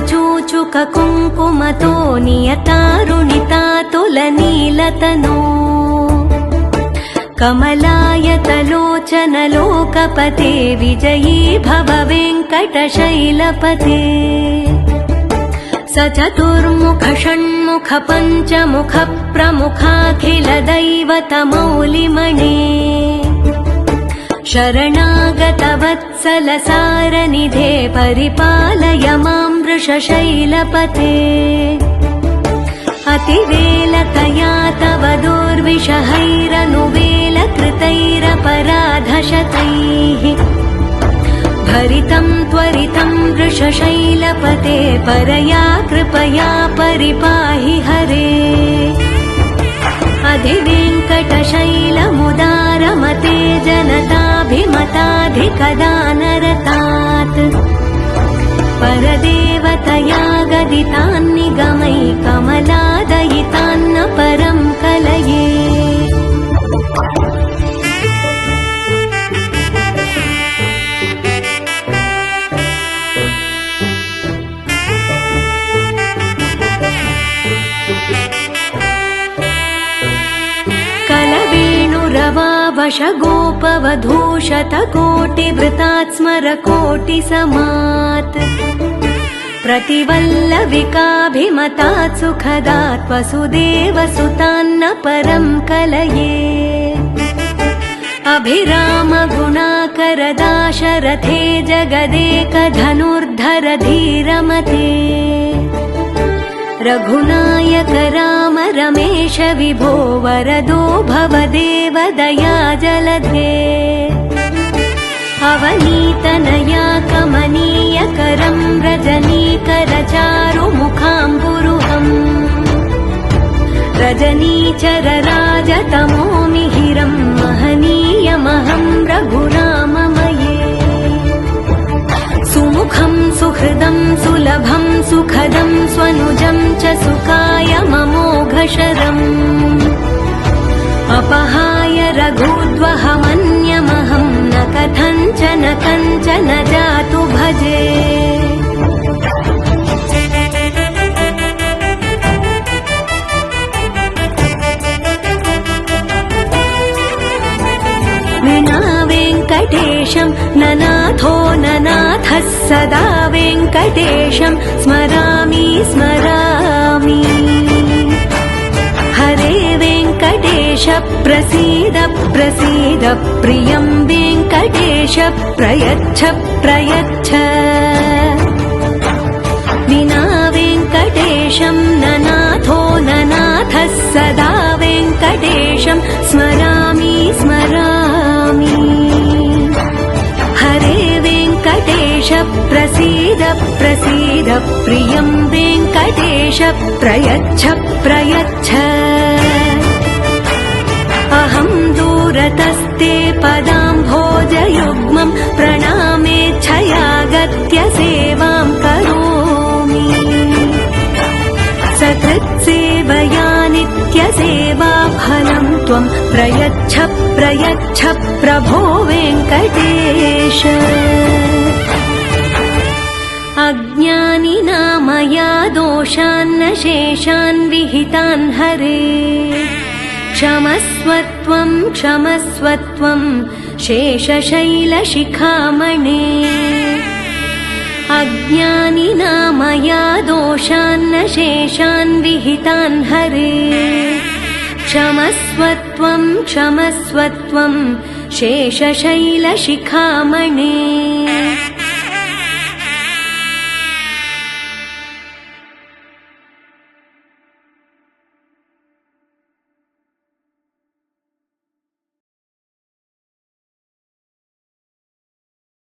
चूचुक कुङ्कुमतो नियतारुणितातुलनीलतनो कमलायतलोचन लोकपते विजयी भव वेङ्कटशैलपते स चतुर्मुख षण्मुख पञ्चमुख प्रमुखाखिल दैवतमौलिमणे शरणागत वत्सल सारनिधे परिपालय मां वृषशैलपते अतिवेलतया तव दुर्विषहैरनुवेलकृतैरपराधशतैः भरितं त्वरितं वृषशैलपते परया कृपया परिपाहि हरे अधिवेङ्कटशैलमुदारमते जनताभिमताधिकदानरतात् परदेवतया गदितान्निगमै कमलादयितान्न परं कलये वशगोपवधूशतकोटिवृतात् स्मरकोटिसमात् प्रतिवल्लविकाभिमतात् सुखदात् वसुदेवसुतान्न परं कलये अभिरामगुणाकरदाशरथे जगदेकधनुर्धर धीरमते रघुनायक राम रमेश विभो वरदो भवदेव दया जलधे अवनीतनया कमनीयकरं रजनीकर चारुमुखाम्बुरुहम् रजनीचर राजतमो मिहिरं महनीयमहं रघुराममये सुमुखं सुहृदं सुलभं सुखदं स्वनुजं च सुखाय ममोघशरम् अपहाय रघुद्वहमन्यमहं न कथञ्चन कञ्चन जातु भजे विना वेङ्कटेशं ननाथो ननाथः सदा वेङ्कटेशं स्मरामि स्मरामि हरे वेङ्कटेश प्रसीद प्रसीद प्रियं वेङ्कटेश प्रयच्छ प्रयच्छ विना वेङ्कटेशं ननाथो ननाथः सदा वेङ्कटेशं स्मरामि स्मरामि हरे वेङ्कटेश प्रसीद प्रसीद प्रियं वेङ्कटेश प्रयच्छ प्रयच्छ अहं दूरतस्ते पदाम्भोजयुग्मं प्रणामेच्छयागत्य सेवां करोमि सकृत्सेवया नित्यसेवाफलं त्वं प्रयच्छ प्रयच्छ प्रभो वेङ्कटेश अज्ञानिना मया दोषान्न शेषान् विहितान् हरे क्षमस्वत्वं क्षमस्वत्वं शेषशैलशिखामणे अज्ञानिना मया दोषान्न शेषान् विहितान् हरे क्षमस्वत्वं क्षमस्वत्वं शेषशैलशिखामणे